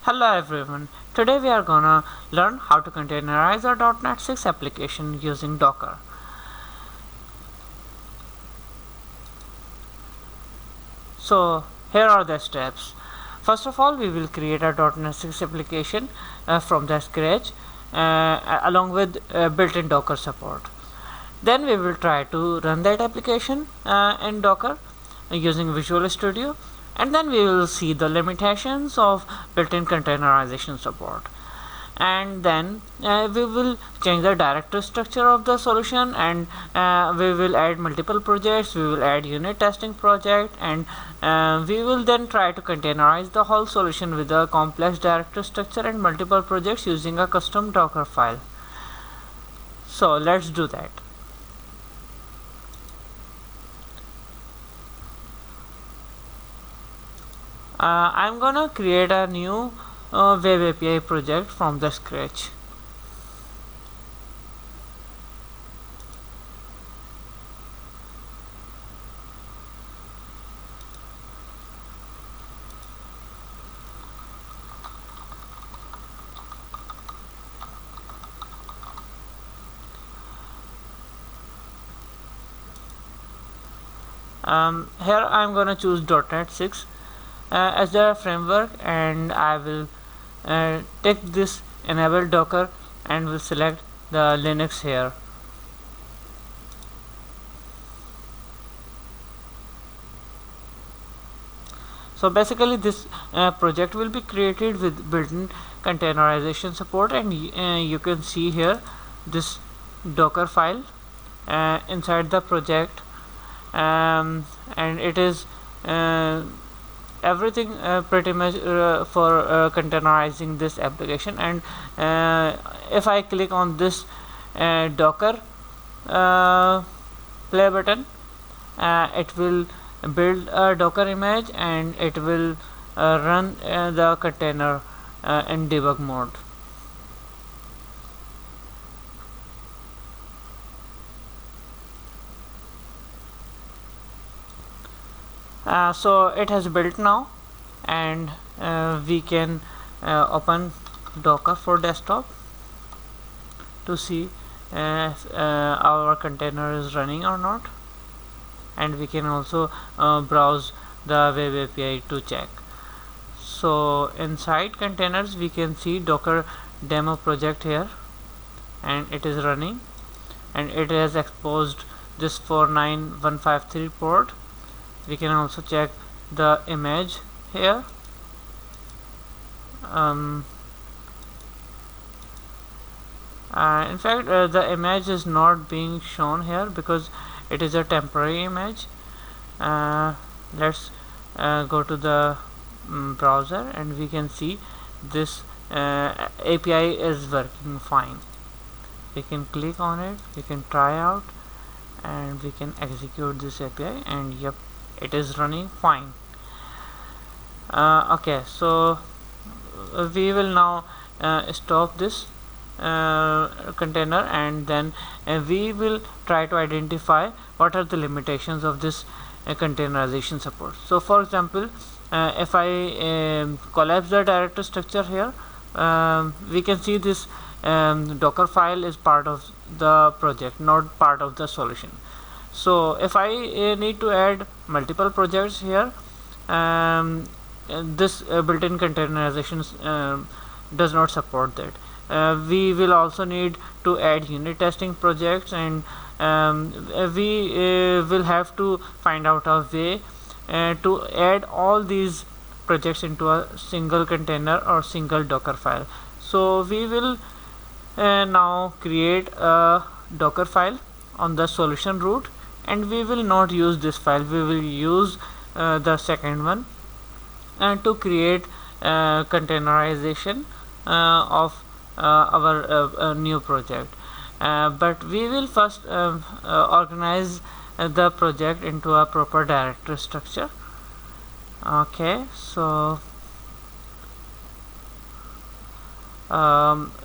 Hello everyone, today we are gonna learn how to containerize our .NET 6 application using Docker. So here are the steps. First of all, we will create a .NET 6 application from the scratch along with built-in Docker support. Then we will try to run that application in Docker using Visual Studio, and then we will see the limitations of built-in containerization support. And then we will change the directory structure of the solution, and we will add multiple projects, we will add unit testing project, and we will then try to containerize the whole solution with a complex directory structure and multiple projects using a custom Dockerfile. So let's do that. I'm gonna create a new web API project from the scratch. Here I'm gonna choose .NET 6 as the framework, and I will take this enable Docker and will select the Linux here. So basically this project will be created with built-in containerization support, and you can see here this Docker file inside the project, and it is everything pretty much for containerizing this application. And if I click on this Docker play button, it will build a Docker image and it will run the container in debug mode. So it has built now, and we can open Docker for desktop to see if our container is running or not, and we can also browse the web API to check. So inside containers we can see Docker demo project here, and it is running, and it has exposed this 49153 port. We can also check the image here. In fact, the image is not being shown here because it is a temporary image. Let's go to the browser, and we can see this API is working fine. We can click on it, we can try out, and we can execute this API, and yep, it is running fine. Okay, so we will now stop this container, and then we will try to identify what are the limitations of this containerization support. So for example, if I collapse the directory structure here, we can see this Docker file is part of the project, not part of the solution. So if I need to add multiple projects here, this built-in containerization does not support that. We will also need to add unit testing projects, and we will have to find out a way to add all these projects into a single container or single Docker file. So we will now create a Docker file on the solution root, and we will not use this file, we will use the second one, and to create containerization of our new project. But we will first organize the project into a proper directory structure. Okay, so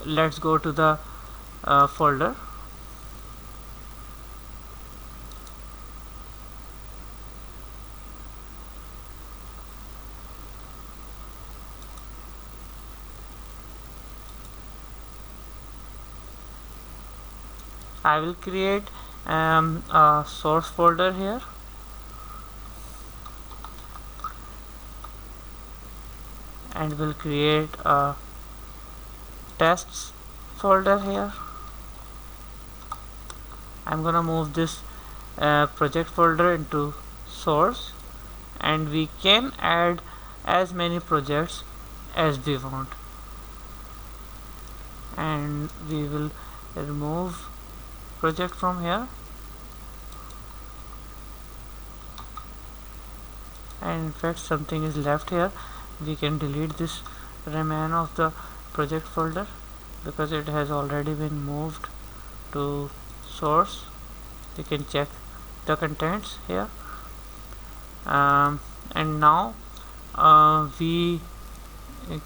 let's go to the folder. I will create a source folder here, and will create a tests folder here. I'm gonna move this project folder into source, and we can add as many projects as we want, and we will remove project from here, and in fact something is left here. We can delete this remain of the project folder because it has already been moved to source. You can check the contents here, and now we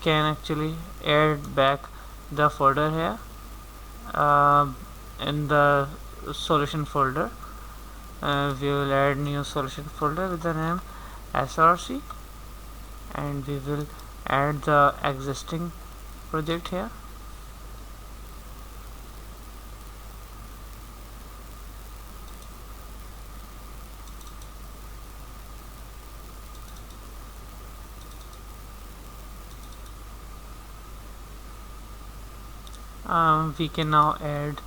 can actually add back the folder here in the solution folder. We will add new solution folder with the name src, and we will add the existing project here. We can now add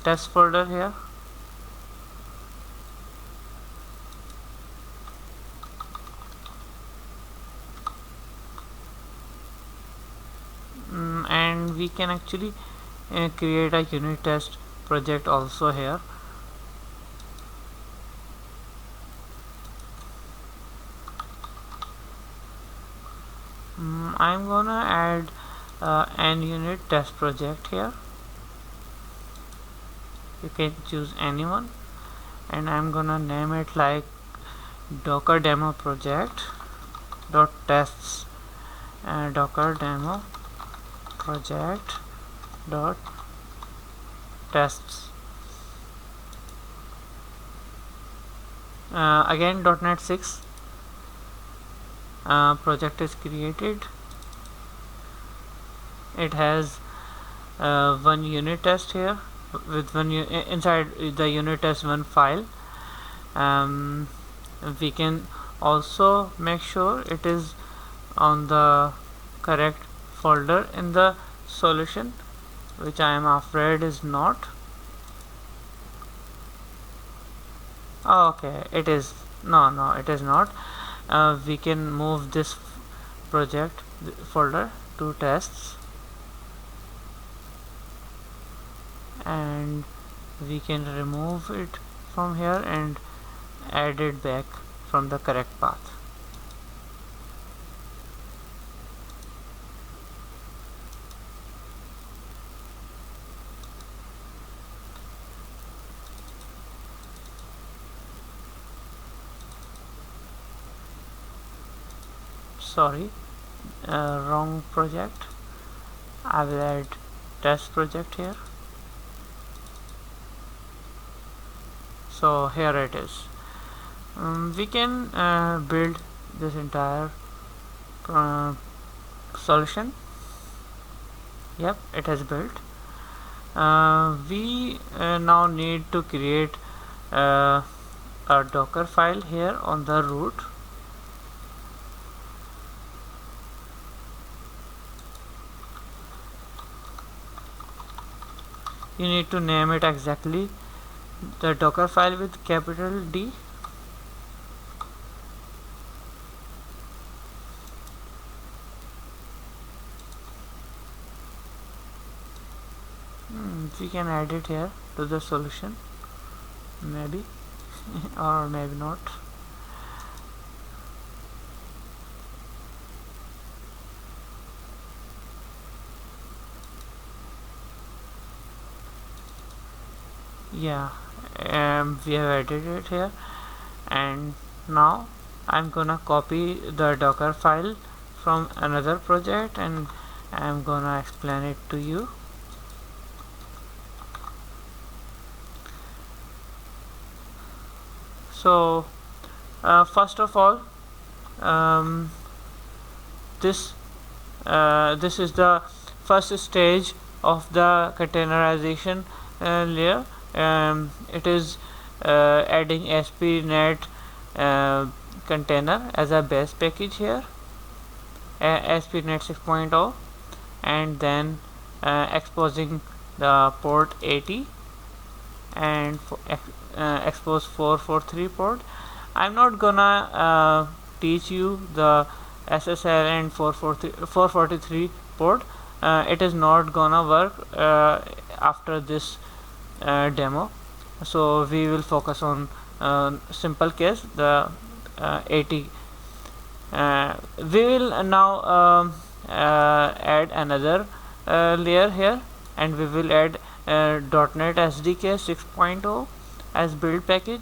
test folder here, and we can actually create a unit test project also here. I'm gonna add an unit test project here. You can choose anyone, and I'm gonna name it like docker demo project dot tests, docker demo project dot tests. Again .NET 6 project is created. It has one unit test here with one inside the unit test one file. We can also make sure it is on the correct folder in the solution, which I am afraid is not. Okay, it is. No, it is not. We can move this project folder to tests, and we can remove it from here and add it back from the correct path. Sorry, wrong project. I will add test project here. So here it is. We can build this entire solution. Yep, it has built. We now need to create a Docker file here on the root. You need to name it exactly the Docker file with capital D. We can add it here to the solution, maybe or maybe not. Yeah, we have added it here, and now I'm gonna copy the Docker file from another project, and I'm gonna explain it to you. So first of all, this is the first stage of the containerization layer. It is adding ASP.NET container as a base package here, ASP.NET 6.0, and then exposing the port 80 and expose 443 port. I'm not gonna teach you the SSL and 443 port. It is not gonna work after this demo, so we will focus on simple case, the 80. We will now add another layer here, and we will add .NET SDK 6.0 as build package,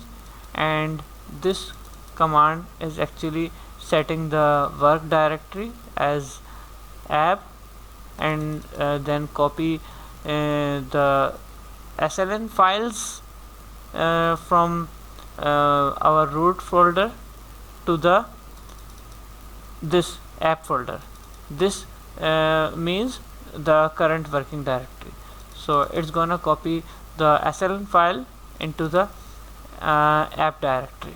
and this command is actually setting the work directory as app, and then copy the SLN files from our root folder to this app folder. This means the current working directory. So it's gonna copy the SLN file into the app directory.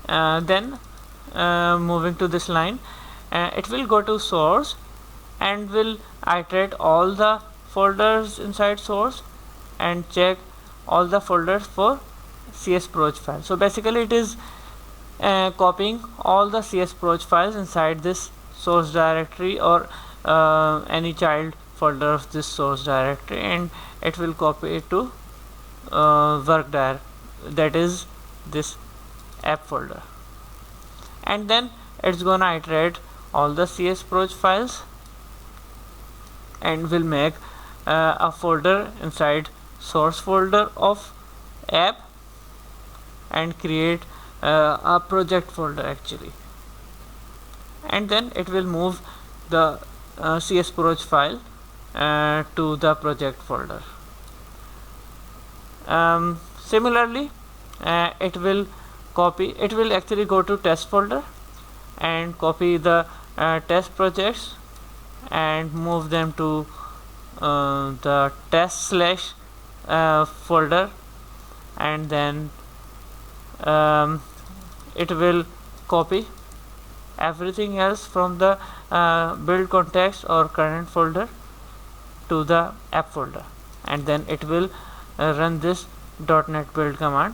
Then moving to this line, it will go to source and will iterate all the folders inside source and check all the folders for csproj file. So basically it is copying all the csproj files inside this source directory or any child folder of this source directory, and it will copy it to work directory, that is this app folder, and then it's gonna iterate all the csproj files and will make a folder inside source folder of app and create a project folder actually, and then it will move the csproj file to the project folder. Similarly, it will actually go to test folder and copy the test projects and move them to the test slash folder, and then it will copy everything else from the build context or current folder to the app folder, and then it will run this .NET build command.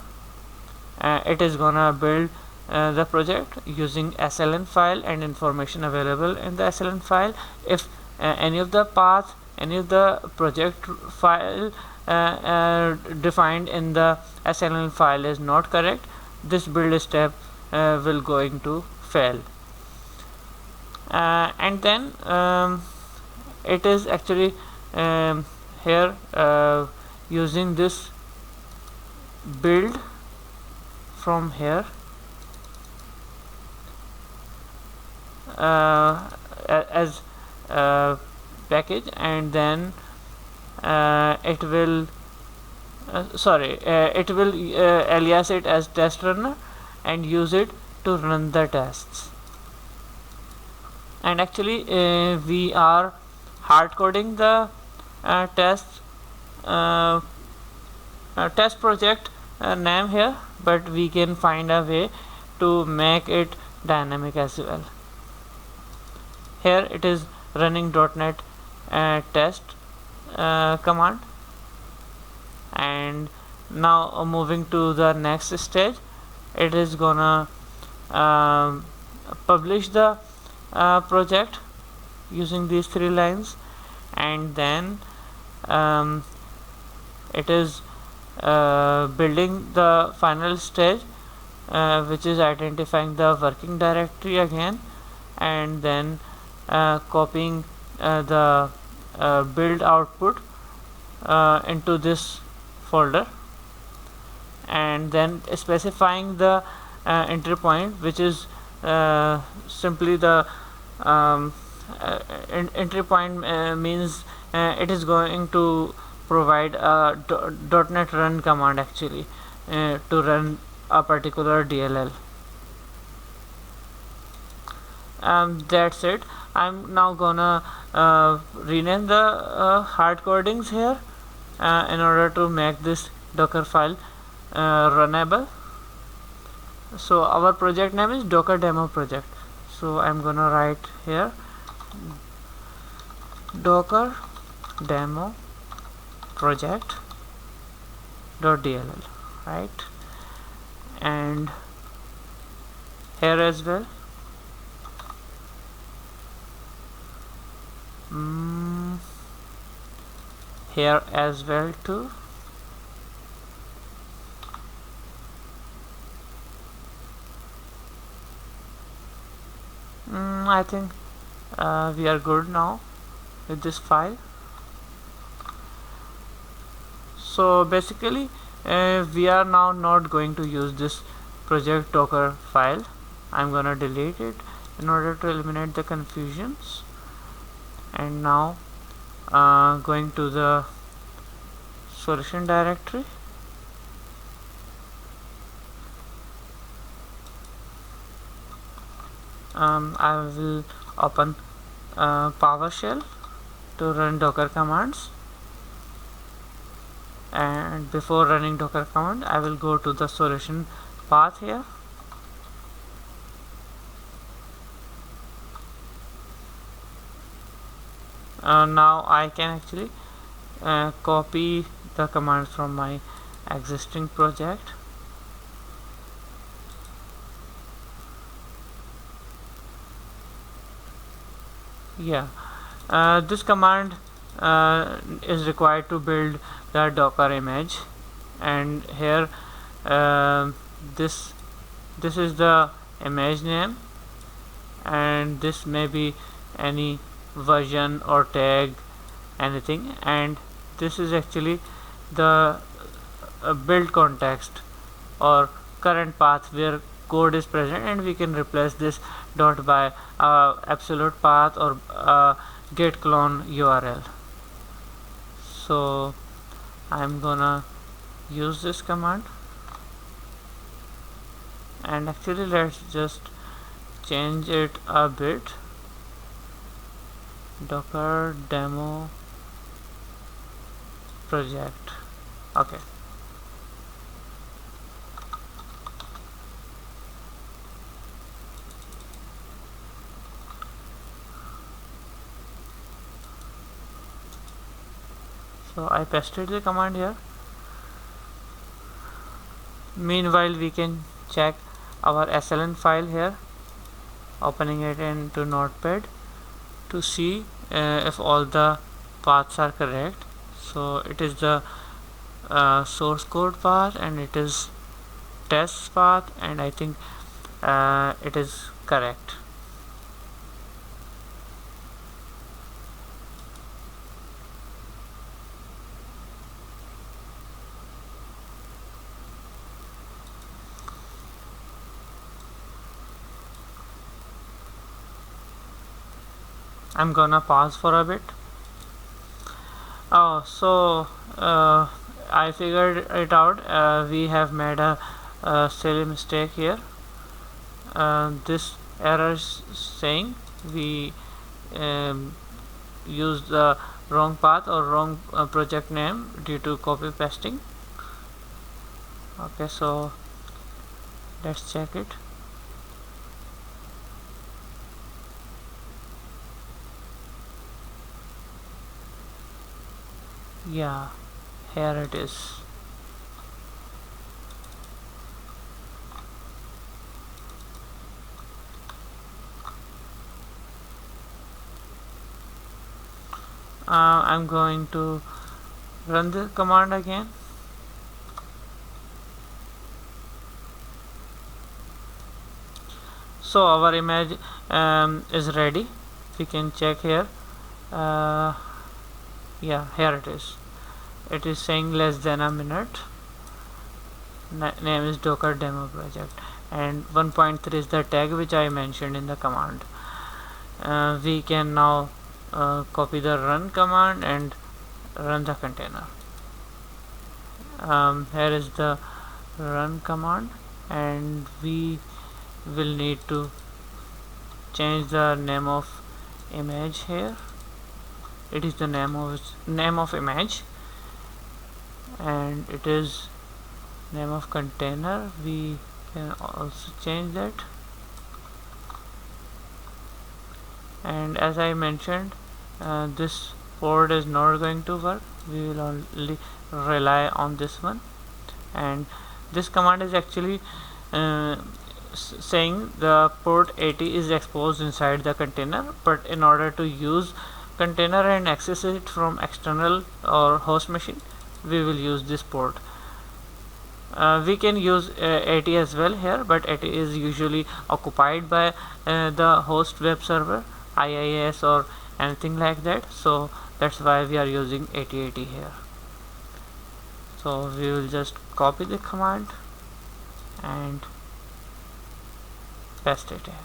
It is gonna build the project using SLN file and information available in the SLN file. If any of the path, any of the project file defined in the SLN file is not correct, this build step will going to fail. And then it is actually here using this build from here as package, and then it will alias it as test runner and use it to run the tests. And actually we are hard coding the test project name here, but we can find a way to make it dynamic as well. Here it is running .NET test command, and now moving to the next stage, it is gonna publish the project using these 3 lines, and then it is building the final stage, which is identifying the working directory again, and then copying the build output into this folder, and then specifying the entry point, which is simply the entry point means it is going to provide a .NET run command actually to run a particular DLL. That's it. I'm now gonna rename the hard codings here in order to make this Dockerfile runnable. So our project name is Docker demo project. So I'm gonna write here Docker demo project .dll, right? And here as well. Here as well too. I think we are good now with this file. So basically we are now not going to use this project Docker file. I'm gonna delete it in order to eliminate the confusions. And now going to the solution directory. I will open PowerShell to run Docker commands, and before running Docker command I will go to the solution path here. Now I can actually copy the command from my existing project. Yeah, this command is required to build the Docker image, and here this is the image name, and this may be any version or tag, anything, and this is actually the build context or current path where code is present, and we can replace this dot by absolute path or git clone URL. So I'm gonna use this command, and actually let's just change it a bit. Docker demo project. Okay. So I pasted the command here. Meanwhile we can check our SLN file here, opening it into Notepad to see if all the paths are correct. So it is the source code path, and it is test path, and I think it is correct. I'm gonna pause for a bit. Oh, so I figured it out. We have made a silly mistake here. This error is saying we used the wrong path or wrong project name due to copy pasting. Okay, so let's check it. Yeah, here it is. I'm going to run the command again. So our image is ready. We can check here. Yeah, here it is. It is saying less than a minute. Name is Docker demo project, and 1.3 is the tag which I mentioned in the command. We can now copy the run command and run the container. Here is the run command, and we will need to change the name of image here. It is the name of image, and it is name of container. We can also change that. And as I mentioned, this port is not going to work. We will only rely on this one, and this command is actually saying the port 80 is exposed inside the container, but in order to use container and access it from external or host machine, we will use this port. We can use 80 as well here, but 80 is usually occupied by the host web server, IIS or anything like that, so that's why we are using 8080 here. So we will just copy the command and paste it here.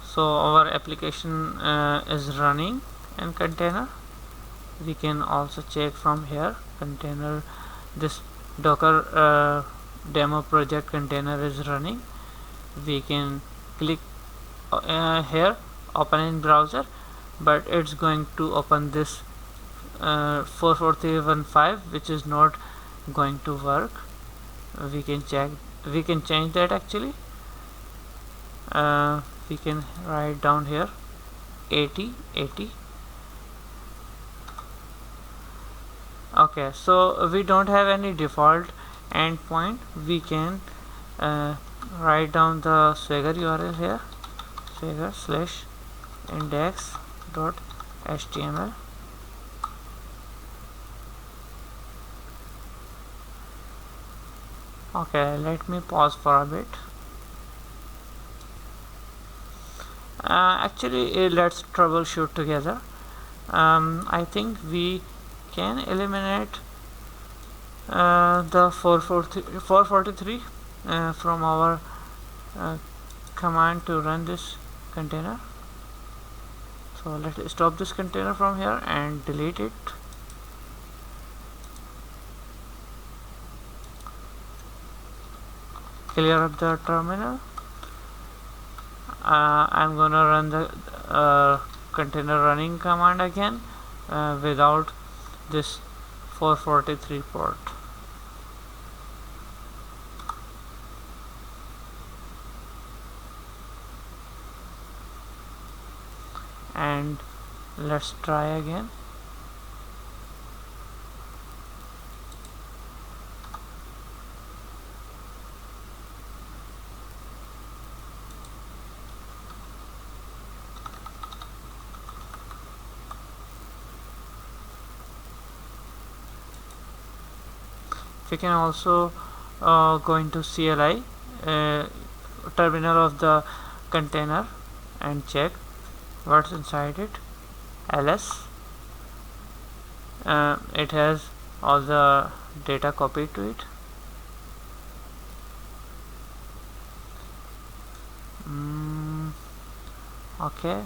So our application is running in container. We can also check from here container, this Docker demo project container is running. We can click here, open in browser, but it's going to open this 44315, which is not going to work. We can change that actually. We can write down here 8080. Okay, so we don't have any default endpoint. We can write down the Swagger URL here, swagger/index.html. Okay, let me pause for a bit. Actually, let's troubleshoot together. I think we can eliminate the 443 from our command to run this container. So let's stop this container from here and delete it. Clear up the terminal. I'm gonna run the container running command again without this 443 port. And let's try again. We can also go into CLI terminal of the container and check what's inside it. ls, it has all the data copied to it. Okay,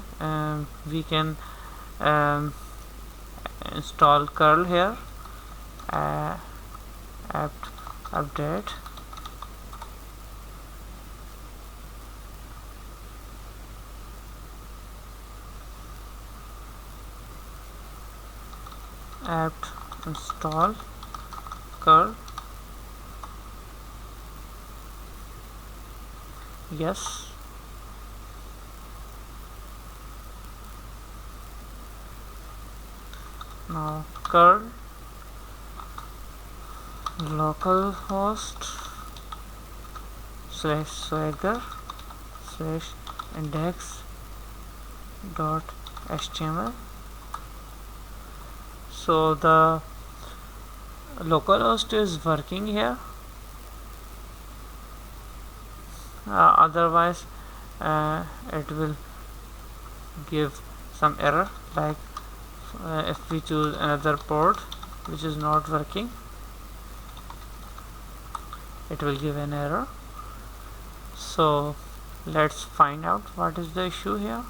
we can install curl here, apt update, apt install curl. Yes. Now curl localhost /swagger/index.html. So the localhost is working here. Otherwise it will give some error, like if we choose another port which is not working, it will give an error. So let's find out what is the issue here.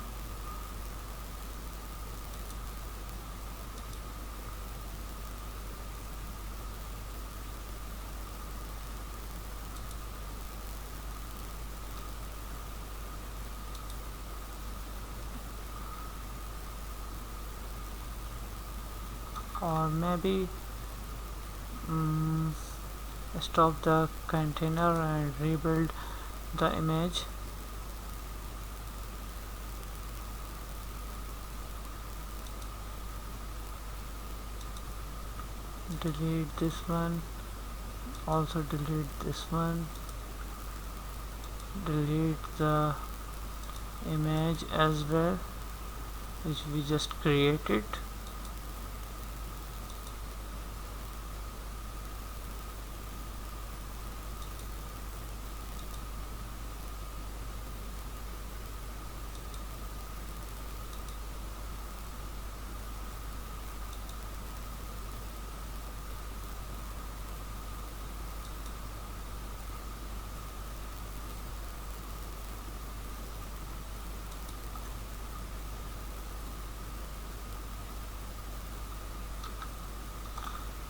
or maybe stop the container and rebuild the image. Delete this one, also delete this one, delete the image as well which we just created.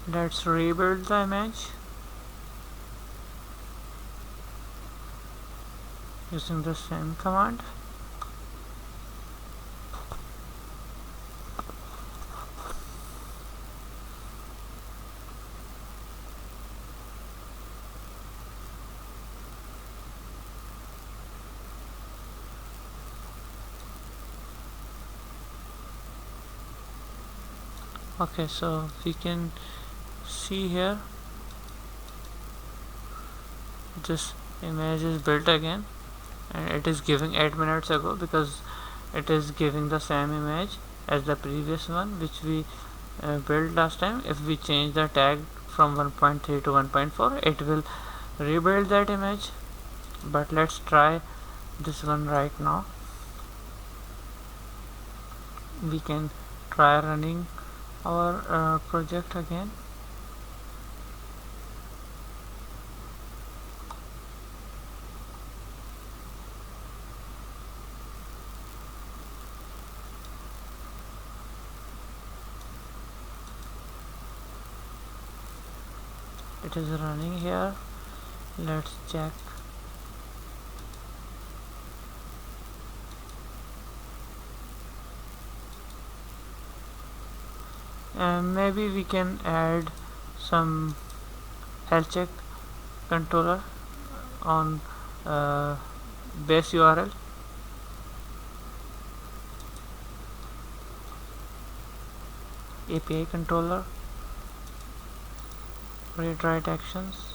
Let's rebuild the image using the same command. Okay, so we can see here this image is built again, and it is giving 8 minutes ago because it is giving the same image as the previous one which we built last time. If we change the tag from 1.3 to 1.4, it will rebuild that image. But let's try this one right now. We can try running our project again. It is running here. Let's check. And maybe we can add some health check controller on base URL. API controller, read write actions,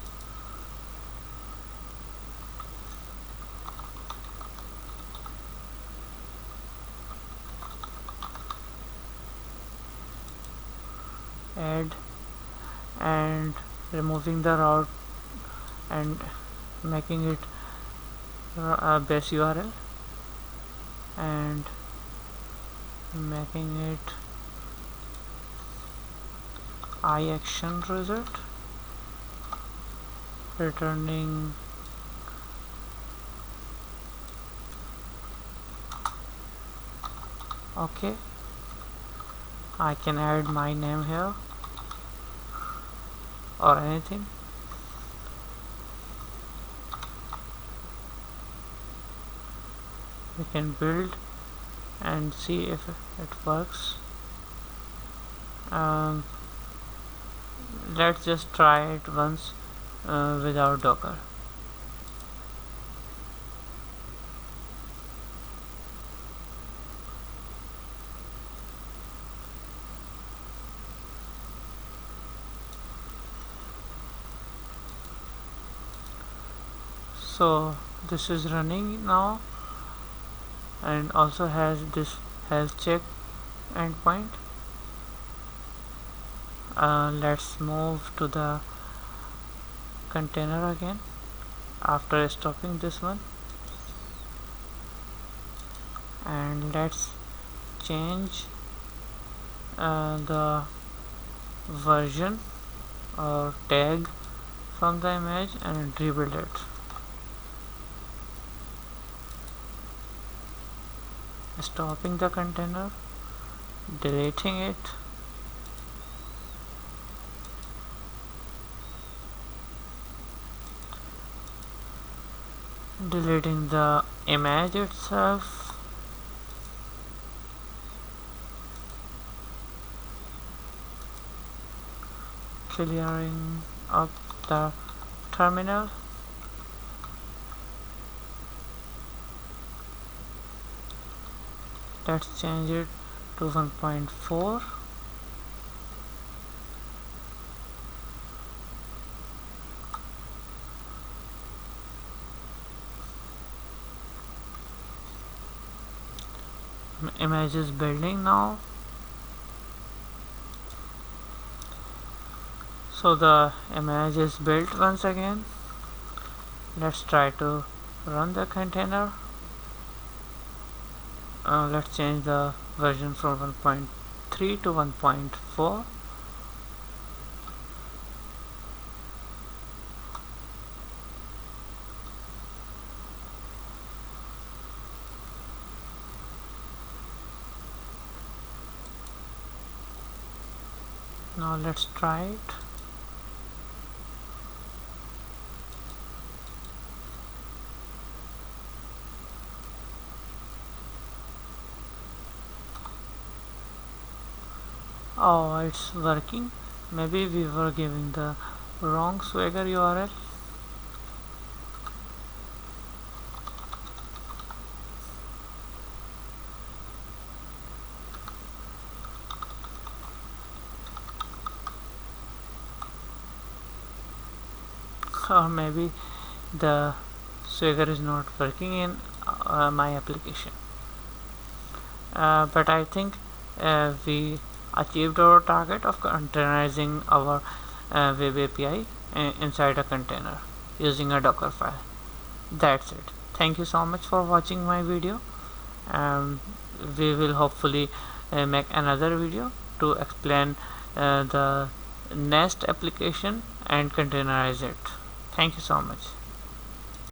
add, and removing the route and making it base URL and making it iAction result, returning okay. I can add my name here or anything. We can build and see if it works. Let's just try it once without Docker. So this is running now and also has this health check endpoint. Let's move to the container again after stopping this one, and let's change the version or tag from the image and rebuild it. Stopping the container, deleting it, deleting the image itself, clearing up the terminal. Let's change it to 1.4. Image is building now. So the image is built once again. Let's try to run the container. Let's change the version from 1.3 to 1.4. Now let's try it. Oh, it's working. Maybe we were giving the wrong Swagger URL. Or maybe the Swagger is not working in my application. But I think we achieved our target of containerizing our web API inside a container using a Dockerfile. That's it. Thank you so much for watching my video. We will hopefully make another video to explain the Nest application and containerize it. Thank you so much.